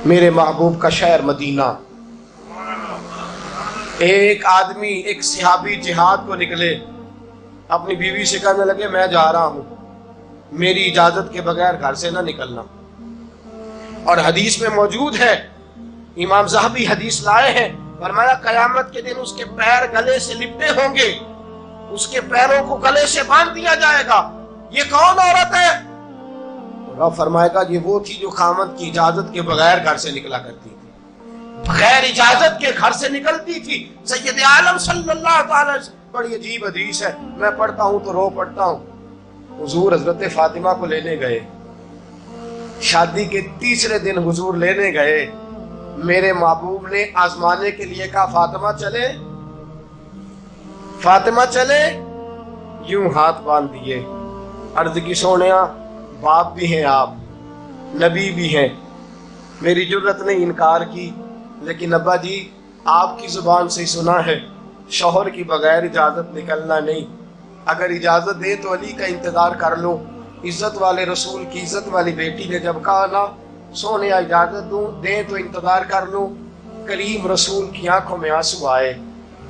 میرے محبوب کا شہر مدینہ. ایک آدمی ایک صحابی جہاد کو نکلے, اپنی بیوی سے کہنے لگے میں جا رہا ہوں, میری اجازت کے بغیر گھر سے نہ نکلنا. اور حدیث میں موجود ہے, امام ذہبی حدیث لائے ہیں, فرمایا قیامت کے دن اس کے پیر گلے سے لپٹے ہوں گے, اس کے پیروں کو گلے سے باندھ دیا جائے گا. یہ کون عورت ہے؟ رب فرمائے گا یہ وہ تھی جو خامد کی اجازت کے بغیر گھر سے نکلا کرتی تھی, بغیر اجازت کے گھر سے نکلتی تھی. سید عالم صلی اللہ تعالی وسلم, بڑی عجیب حدیث ہے, میں پڑھتا ہوں تو رو پڑھتا ہوں. حضور حضرت فاطمہ کو لینے گئے, شادی کے تیسرے دن حضور لینے گئے. میرے محبوب نے آزمانے کے لیے کہا فاطمہ چلے, فاطمہ چلے, یوں ہاتھ باندھ دیے. عرض کی سونیا باپ بھی ہیں آپ, نبی بھی ہیں, میری جرت نے انکار کی, لیکن ابا جی آپ کی زبان سے سنا ہے شوہر کی بغیر اجازت نکلنا نہیں. اگر اجازت دے تو علی کا انتظار کر لو. عزت والے رسول کی عزت والی بیٹی نے جب کہا نا سونیا اجازت دوں دیں تو انتظار کر لو, کریم رسول کی آنکھوں میں آنسو آئے.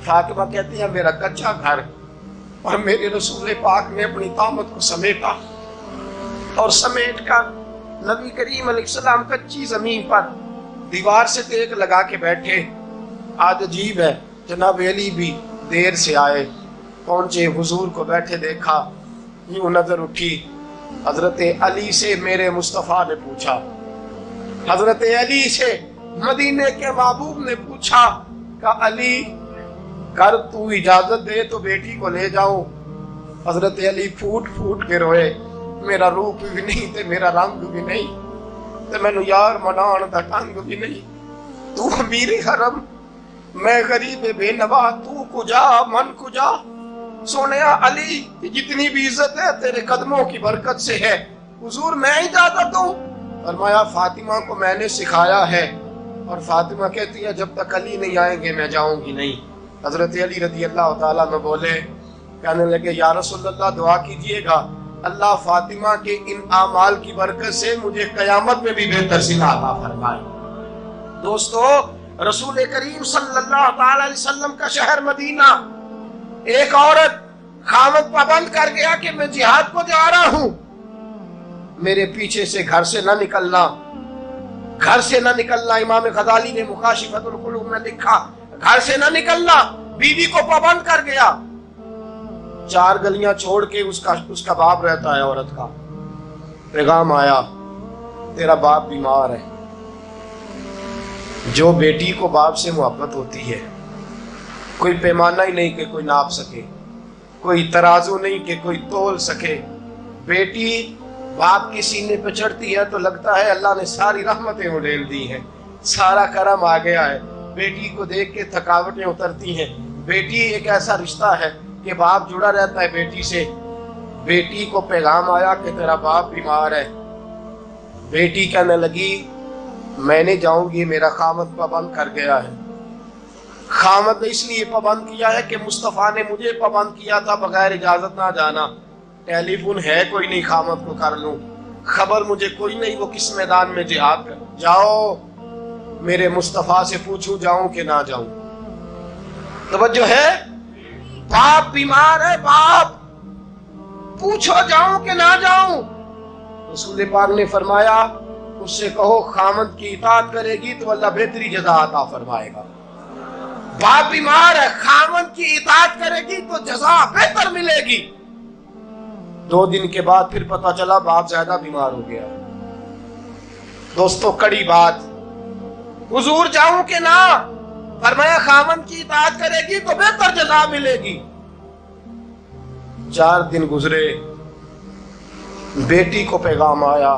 فاطمہ کہتی ہے میرا کچا گھر اور میرے رسول پاک نے اپنی طامت کو سمیٹا, اور سمیٹ کر نبی کریم علیہ السلام کچی زمین پر دیوار سے ٹیک لگا کے بیٹھے. آج عجیب ہے, جناب علی بھی دیر سے آئے, پہنچے, حضور کو بیٹھے دیکھا, یوں نظر اٹھی. حضرت علی سے میرے مصطفیٰ نے پوچھا, حضرت علی سے مدینے کے محبوب نے پوچھا کہ علی کر تو اجازت دے تو بیٹی کو لے جاؤں. حضرت علی پھوٹ پھوٹ کے روئے, میرا روپ بھی نہیں تے میرا رنگ بھی نہیں تے مینوں یار منان دا ٹنگ بھی نہیں. تو امیر حرم میں غریب بے نوا, تو کجا من کجا. سونیا علی جتنی بھی عزت ہے تیرے قدموں کی برکت سے ہے. حضور میں اجازت دوں؟ فرمایا فاطمہ کو میں نے سکھایا ہے, اور فاطمہ کہتی ہے جب تک علی نہیں آئیں گے میں جاؤں گی نہیں. حضرت علی رضی اللہ تعالیٰ میں بولے, کہنے لگے یا رسول اللہ دعا کیجئے گا اللہ فاطمہ کے ان اعمال کی برکت سے مجھے قیامت میں بھی بہتر صلہ عطا فرمائے. دوستو رسول کریم صلی اللہ تعالی علیہ وسلم کا شہر مدینہ, ایک عورت خامد پابند کر گیا کہ میں جہاد کو جا رہا ہوں, میرے پیچھے سے گھر سے نہ نکلنا, گھر سے نہ نکلنا. امام غزالی نے مکاشفۃ القلوب میں لکھا گھر سے نہ نکلنا, بیوی کو پابند کر گیا. 4 گلیاں چھوڑ کے اس کا باپ رہتا ہے, عورت کا پیغام آیا تیرا باپ بیمار ہے. جو بیٹی کو باپ سے محبت ہوتی ہے کوئی پیمانہ ہی نہیں کہ کوئی ناپ سکے, کوئی ترازو نہیں کہ کوئی تول سکے. بیٹی باپ کی سینے پہ چڑھتی ہے تو لگتا ہے اللہ نے ساری رحمتیں اڈیل دی ہیں, سارا کرم آ گیا ہے. بیٹی کو دیکھ کے تھکاوٹیں اترتی ہیں. بیٹی ایک ایسا رشتہ ہے کہ باپ جڑا رہتا ہے بیٹی سے. بیٹی کو پیغام آیا کہ تیرا باپ بیمار ہے. بیٹی کہنے لگی میں نہیں جاؤں گی, میرا خامد پابند کر گیا ہے. خامد نے اس لیے پابند کیا ہے کہ مصطفیٰ نے مجھے پابند کیا تھا بغیر اجازت نہ جانا. ٹیلی فون ہے کوئی نہیں خامد کو کر لوں, خبر مجھے کوئی نہیں وہ کس میدان میں جہاد کر. جاؤ میرے مصطفیٰ سے پوچھوں جاؤں کہ نہ جاؤں. توجہ ہے, باپ بیمار ہے, باپ پوچھو جاؤں کہ نہ جاؤں. رسول پاک نے فرمایا اس سے کہو خامد کی اطاعت کرے گی تو اللہ بہتری جزا عطا فرمائے گا. باپ بیمار ہے, خامد کی اطاعت کرے گی تو جزا بہتر ملے گی. 2 دن کے بعد پھر پتا چلا باپ زیادہ بیمار ہو گیا. دوستو کڑی بات, حضور جاؤں کہ نہ؟ فرمایا خامد کی اطاعت کرے گی تو بہتر جزا ملے گی. 4 دن گزرے, بیٹی کو پیغام آیا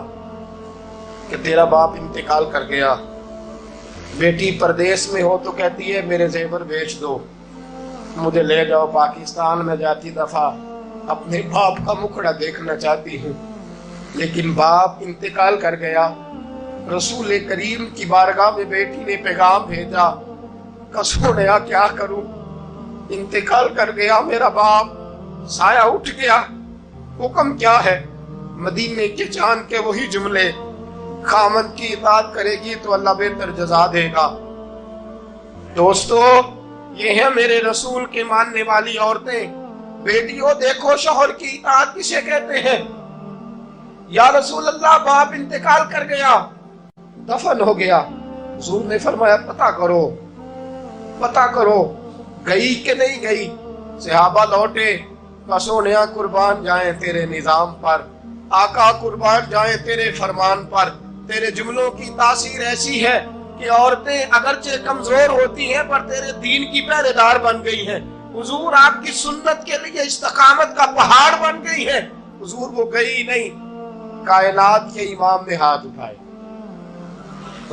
کہ تیرا باپ انتقال کر گیا. بیٹی پردیس میں ہو تو کہتی ہے میرے زیور بیچ دو, مجھے لے جاؤ پاکستان میں جاتی دفعہ اپنے باپ کا مکھڑا دیکھنا چاہتی ہوں. لیکن باپ انتقال کر گیا. رسول کریم کی بارگاہ میں بیٹی نے پیغام بھیجا کہ سونیا کیا کروں, انتقال کر گیا میرا باپ, سایہ اٹھ گیا, حکم کیا ہے؟ مدینے کے چاند کے وہی جملے, خامن کی اطاعت کرے گی تو اللہ بہتر جزا دے گا۔ دوستو، یہ ہیں میرے رسول کے ماننے والی عورتیں۔ بیٹیوں دیکھو شوہر کی اطاعت کسے کہتے ہیں۔ یا رسول اللہ باپ انتقال کر گیا، دفن ہو گیا، حضور نے فرمایا پتہ کرو گئی کہ نہیں گئی۔ صحابہ لوٹے، سونیا قربان جائیں تیرے نظام پر، آقا قربان جائیں تیرے فرمان پر۔ تیرے جملوں کی تاثیر ایسی ہے کہ عورتیں اگرچہ کمزور ہوتی ہیں پر تیرے دین کی پہرے دار بن گئی ہیں۔ حضور آپ کی سنت کے لیے استقامت کا پہاڑ بن گئی ہے۔ حضور وہ گئی نہیں، کائنات کے امام نے ہاتھ اٹھائے،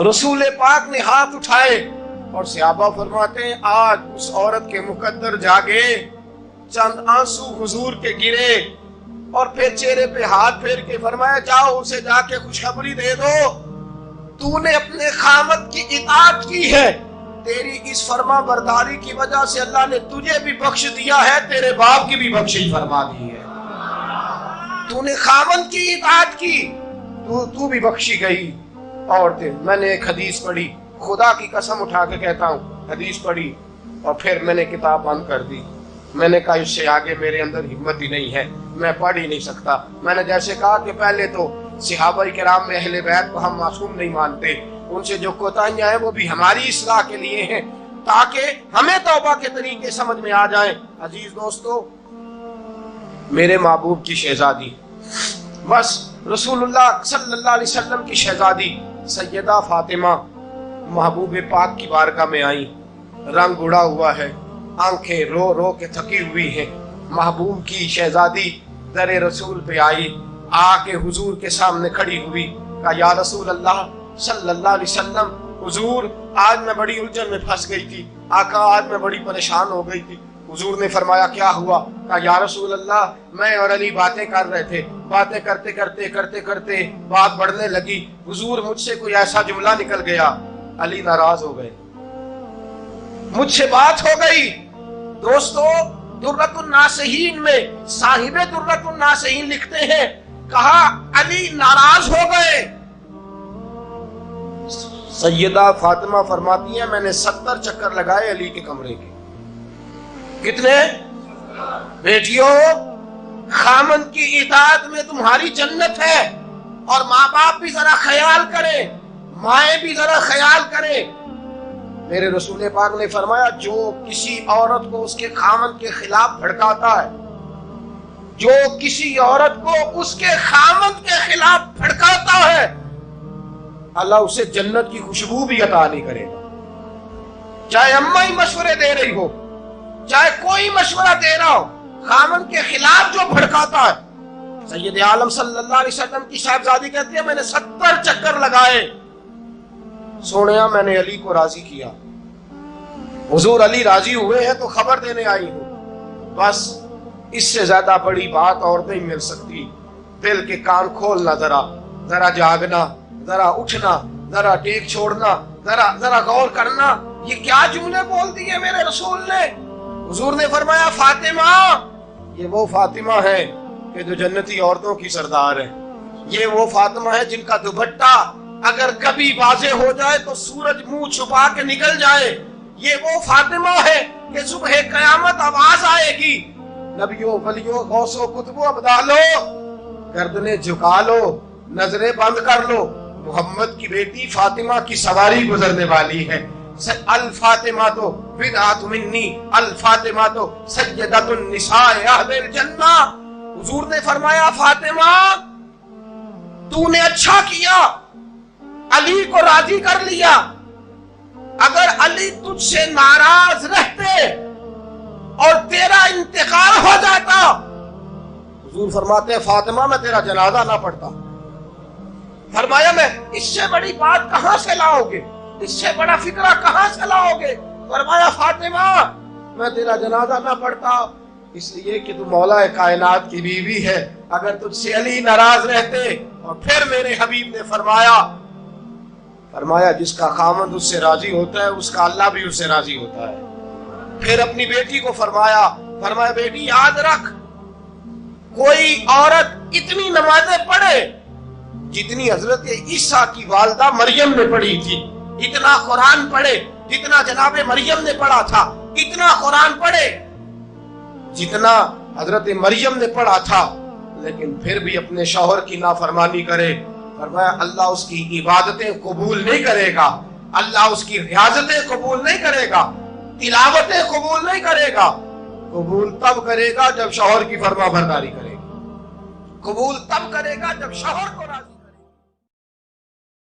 رسول پاک نے ہاتھ اٹھائے، اور صحابہ فرماتے ہیں آج اس عورت کے مقدر جاگے، چند آنسو حضور کے گرے، اور پھر چہرے پہ ہاتھ پھیر کے فرمایا جاؤ اسے جا کے خوشخبری دے دو، تو نے اپنے خامد کی اطاعت کی ہے، تیری اس فرما برداری کی وجہ سے اللہ نے تجھے بھی بخش دیا ہے، تیرے باپ کی بھی بخشش فرما دی ہے۔ تو نے خامد کی اطاعت کی، تو بھی بخشی گئی۔ عورتیں، میں نے ایک حدیث پڑھی، خدا کی قسم اٹھا کے کہتا ہوں، حدیث پڑھی اور پھر میں نے کتاب بند کر دی۔ میں نے کہا اس سے آگے میرے اندر ہمت ہی نہیں ہے، میں پڑھ ہی نہیں سکتا۔ میں نے جیسے کہا کہ پہلے تو صحابہ کرام میں اہل بیت کو ہم معصوم نہیں مانتے، ان سے جو کوتاہیاں ہیں وہ بھی ہماری اصلاح کے لیے ہیں تاکہ ہمیں توبہ کے طریقے سمجھ میں آ جائیں۔ عزیز دوستو، میرے محبوب کی شہزادی، بس رسول اللہ صلی اللہ علیہ وسلم کی شہزادی سیدہ فاطمہ محبوب پاک کی بارگاہ میں آئی، رنگ اڑا ہوا ہے، آنکھیں رو رو کے تھکی ہوئی ہیں۔ محبوب کی شہزادی در رسول پہ آئی، آ کے حضور کے سامنے کھڑی ہوئی، کہا یا رسول اللہ صلی اللہ علیہ وسلم، حضور آج میں بڑی الجھن میں پھنس گئی تھی، آقا آج میں بڑی پریشان ہو گئی تھی۔ حضور نے فرمایا کیا ہوا؟ کہا یا رسول اللہ میں اور علی باتیں کر رہے تھے، باتیں کرتے کرتے بات بڑھنے لگی، حضور مجھ سے کوئی ایسا جملہ نکل گیا، علی ناراض ہو گئے، مجھ سے بات ہو گئی۔ دوستو، درۃ الناصحین میں صاحب درۃ الناصحین لکھتے ہیں، کہا علی ناراض ہو گئے۔ سیدہ فاطمہ فرماتی ہیں میں نے 70 چکر لگائے علی کے کمرے کے۔ کتنے؟ بیٹیوں، خامن کی اطاعت میں تمہاری جنت ہے، اور ماں باپ بھی ذرا خیال کریں، مائیں بھی ذرا خیال کریں۔ میرے رسول پاک نے فرمایا جو کسی عورت کو اس کے خامن کے خلاف بھڑکاتا ہے، جو کسی عورت کو اس کے خامن کے خلاف بھڑکاتا ہے، اللہ اسے جنت کی خوشبو بھی عطا نہیں کرے گا۔ چاہے اماں ہی مشورے دے رہی ہو، چاہے کوئی مشورہ دے رہا ہو، خامن کے خلاف جو بھڑکاتا ہے۔ سید عالم صلی اللہ علیہ وسلم کی صاحبزادی کہتی ہے میں نے 70 چکر لگائے، سونیا میں نے علی کو راضی کیا، حضور علی راضی ہوئے ہیں تو خبر دینے آئی ہوں۔ بس اس سے زیادہ بڑی بات اور نہیں مل سکتی۔ دل کے کان کھولنا، ذرا جاگنا، ذرا اٹھنا، ذرا ٹیک چھوڑنا، ذرا غور کرنا، یہ کیا جملے بول دیے میرے رسول نے۔ حضور نے فرمایا فاطمہ، یہ وہ فاطمہ ہے کہ جو جنتی عورتوں کی سردار ہے، یہ وہ فاطمہ ہے جن کا دوپٹہ اگر کبھی واضح ہو جائے تو سورج منہ چھپا کے نکل جائے، یہ وہ فاطمہ ہے کہ صبح قیامت آواز آئے گی نبیوں ولیوں غوثوں کتبوں ابدالو گردنیں جھکا لو، نظریں بند کر لو، محمد کی بیٹی فاطمہ کی سواری گزرنے والی ہے۔ الفاطمہ تو بدعت منی، الفاطمہ تو سیدۃ النساء اہل الجنہ۔ حضور نے فرمایا فاطمہ تو نے اچھا کیا، علی کو راضی کر لیا، اگر علی تجھ سے ناراض رہتے اور تیرا انتقال ہو جاتا، حضور فرماتے ہیں فاطمہ میں تیرا جنازہ نہ پڑھتا۔ فرمایا میں اس سے بڑی بات کہاں سے لاؤ گے، اس سے بڑا فکرہ کہاں سے لاؤ گے؟ فرمایا فاطمہ میں تیرا جنازہ نہ پڑھتا اس لیے کہ تو مولا کائنات کی بیوی ہے، اگر تجھ سے علی ناراض رہتے۔ اور پھر میرے حبیب نے فرمایا جس کا خامند اس سے راضی ہوتا ہے اس کا اللہ بھی اس سے راضی ہوتا ہے۔ پھر اپنی بیٹی کو فرمایا بیٹی یاد رکھ، کوئی عورت اتنی نمازیں پڑھے جتنی حضرت عیسیٰ کی والدہ مریم نے پڑھی تھی، اتنا قرآن پڑھے جتنا جناب مریم نے پڑھا تھا، اتنا قرآن پڑھے جتنا حضرت مریم نے پڑھا تھا، لیکن پھر بھی اپنے شوہر کی نافرمانی کرے۔ فرمایا اللہ اس کی عبادتیں قبول نہیں کرے گا، اللہ اس کی ریاضتیں قبول نہیں کرے گا، تلاوتیں قبول نہیں کرے گا۔ قبول تب کرے گا جب شوہر کی فرما برداری کرے گا، قبول تب کرے گا جب شوہر کو راضی